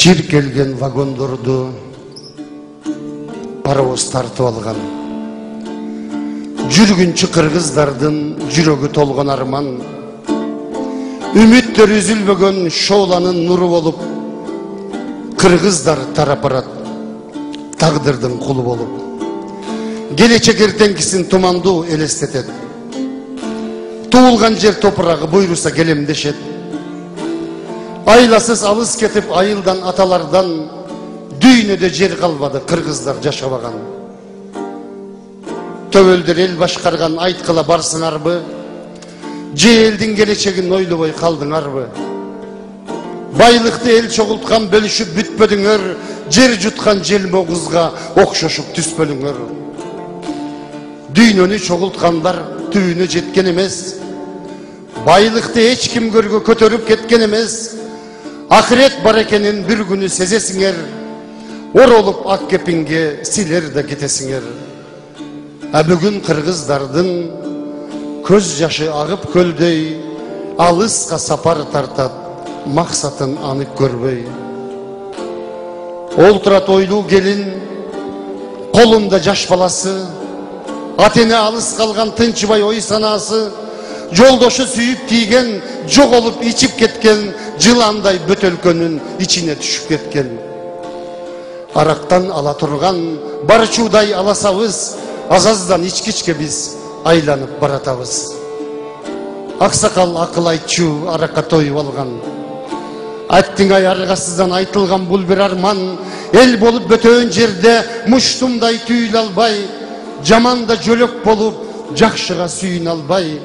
Çirkelgen vagondordu parovoz tartып algan. Жүргүнчү кыргыздардын жүрөгү толгон арман, үмүттөр үзүлбөгөн шооланын нуру болуп, кыргыздар тарап барат тагдырдын кулу болуп. Келечек эртеңкисин тумандуу элестетет. Туулган жер топурагы буйруса келемдешет. Айласыз алыс кетип айылдан аталардан дүйнөдө жер калбады кыргыздар жашабаган. Төвөлдөр эл башкарган айткыла барсыңарбы? Же элдин келечегин ойлобой калдыңарбы? Байлыкты эл чогулткан бөлүшүп бүтпөдүңөр, жер жуткан желмогузга окшошуп түспөдүңөр. Дүйнөнү чогулткандар түбүнө жеткен эмес. Байлыкты эч ким көргө көтөрүп кеткен эмес. Ахирет бар экенин бир күнү сезесиңер. Оролуп ак кепинге силер да кетесиңер. Бүгүн кыргыздардын көз жашы агып көлдөй, алыска сапар тартат, максатын анык көрбөй. Олтурат ойлуу келин, колунда жаш баласы, атене алыс калган тынчыбай ой санасы, жолдошу сүйүп тийген, жоголуп ичип кеткен, жыландай бөтөлкөнүн ичине түшүп кеткен. Арактан ала турган барчуудай аласабыз, азаздан ичкичке биз айланып баратабыз. Аксакал акыл айтчу аракка тоюп алган. Айттың ай аргасыздан айтылган бул бир арман, эл болуп бөтөн жерде муштумдай түйүл албай, жаманда жөлөк болуп жакшыга сүйүн албай,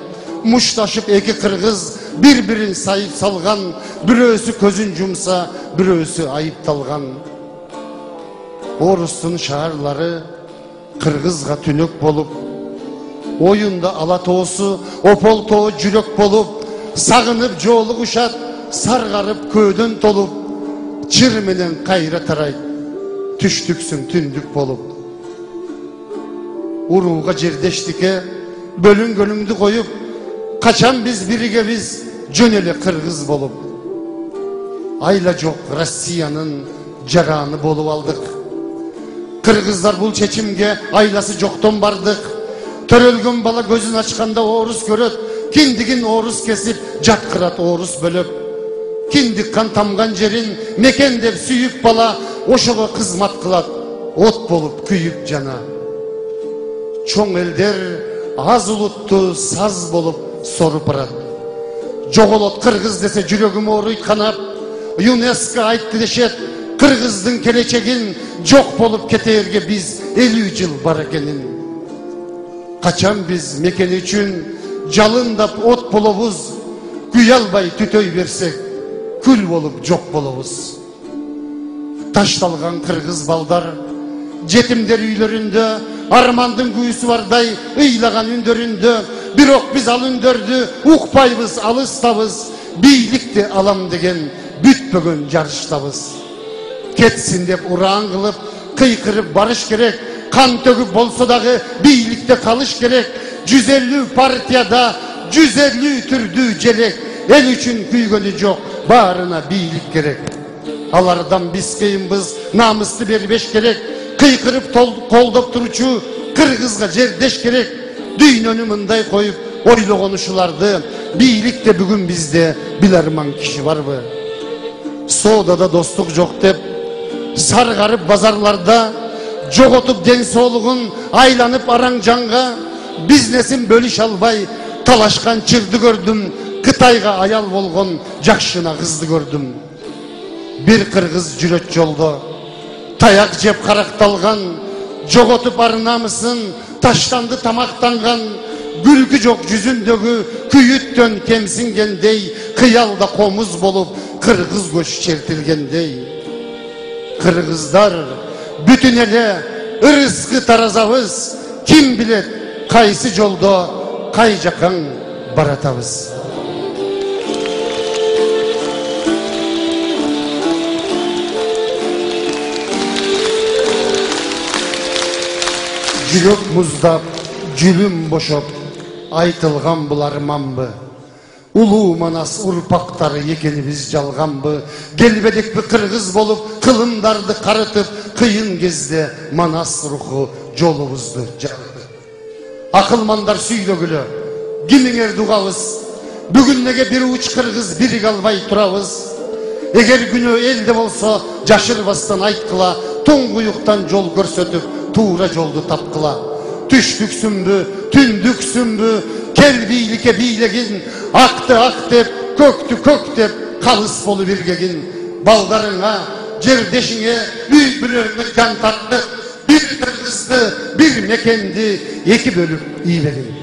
мушташып эки кыргыз бири-бирин сайып салган, бирөөсү көзүн жумса, бирөөсү айыпталган. Орустун шаарлары кыргызга түнөк болуп, оюнда ала тоосу опол тоо жүрөк болуп, сагынып жоолугушат, саргарып көөдөн толуп, чыр менен кайра тарайт, түштүксүң түндүк болуп. Урууга жердештикке бөлүнгөнүңдү коюп, качан биз биригебиз жөн эле кыргыз болуп. Айла жок Россиянын жараны болуп алдык. Кыргыздар бул чечимге айласы жоктон бардык. Төрөлгөн бала көзүн ачканда орус көрөт, киндигин орус кесип, жаткырат орус бөлөп. Киндик кан тамган жерин мекендеп сүйүп бала, ошого кызмат кылат, от болуп күйүп жана. Чоң элдер аз улутту саз болуп соруп барат. Жоголот кыргыз десе жүрөгүм ооруйт канап, ЮНЕСКО айтты дешет, кыргыздын келечегин жок болуп кетээрге биз 50 жыл бар экенин. Качан биз мекен үчүн жалындап от болобуз, күй албай түтөй берсек, күл болуп жок болобуз. Ташталган кыргыз балдар, жетимдер үйлөрүндө, армандын күйүүсү бардай ыйлаган үндөрүндө, бирок биз ал үндөрдү укпайбыз, алыстабыз, бийликти алам деген бүтпөгөн жарыштабыз. Кетсин деп ураан кылып, кыйкырып барыш керек, кан төгүп болсо дагы бийликте калыш керек. 150 партияда 150 түрдүү желек, эл үчүн күйгөнү жок, баарына бийлик керек. Алардан биз кыйынбыз, намысты бербеш керек, кыйкырып колдоп турчу кыргызга жердеш керек. Дүйнөнү мындай коюп ойлогон ушуларды, бийликте бүгүн бизде биларман киши барбы? Соодада достук жок деп саргарып базарларда, жоготуп ден соолугун айланып араң жанга, бизнесин бөлүш албай талашкан чырды көрдүм, Кытайга аял болгон жакшына кызды көрдүм. Бир кыргыз жүрөт жолдо, таяк жеп каракталган, жоготуп ар намысын, таштанды тамактанган, күлкү жок жүзүндөгү күйүттөн кемсингендей, кыялда комуз болуп кыргыз көч чертилгендей. Кыргыздар бүтүн эле ырыскы таразабыз, ким билет кайсы жолдо кай жакаң баратабыз. Жүрөк муздап, жүлүм бошоп, айтылган бул арманбы? Ulu Manas urpaktarı ekenimiz жалганбы? Gelbedek bir kırgız bolup, kılındardı karıtıp, kıyın gezde Manas ruhu jolubuzdu jardı. Akılmandar süylөгүлө, кимиңер дугабыз, бүгүннеге bir uç kırgız biri kalbay turabız. Eger günü elde bolsa, jaşırбастан айткыла, тоңгуюктан жол көрсөтүп, тура жолду тапкыла. Түштүк сүмбү, түндүк сүмбү, kel biylike biylегин, aktı ak dep, köktü kök dep, kalыс болуп иргегин. Балдарыңа, жердешиңе, бүйбүлөрүңө жан тартып, bir kırgızdı, bir mekendi, iki bölüp iyilегин.